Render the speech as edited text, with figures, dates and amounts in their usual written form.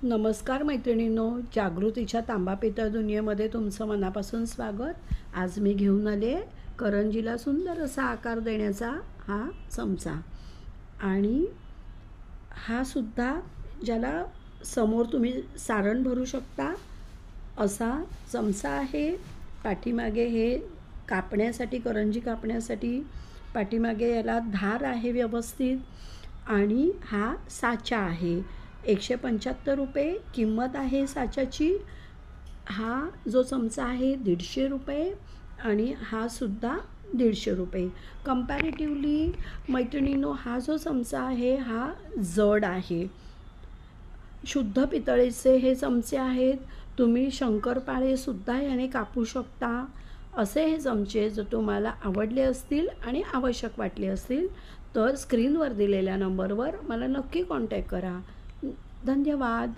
नमस्कार मैत्रिणींनो, जागृतीच्या तांबा पितळ दुनियेमध्ये तुमचं मनापासून स्वागत। आज मी घेऊन आले करंजीला सुंदर असा आकार देण्याचा हा चमचा, आणि हा सुद्धा ज्याला समोर तुम्ही सारण भरू शकता असा चमचा आहे। पाठीमागे हे कापण्यासाठी, करंजी कापण्यासाठी पाठीमागे याला धार आहे व्यवस्थित, आणि हा साचा आहे। 175 रुपये किंमत आहे साच्याची। हा जो चमचा आहे 150 रुपये, आणि हा सुद्धा 150 रुपये। कंपॅरेटिव्हली मैत्रिणींनो, हा जो चमचा आहे हा जड आहे। शुद्ध पितळेचे हे चमचे आहेत। तुम्ही शंकरपाळे सुद्धा याने कापू शकता। असे हे चमचे जर तुम्हाला आवडले असतील आणि आवश्यक वाटले असतील तर स्क्रीनवर दिलेल्या नंबरवर मला नक्की कॉन्टॅक्ट करा। धन्यवाद।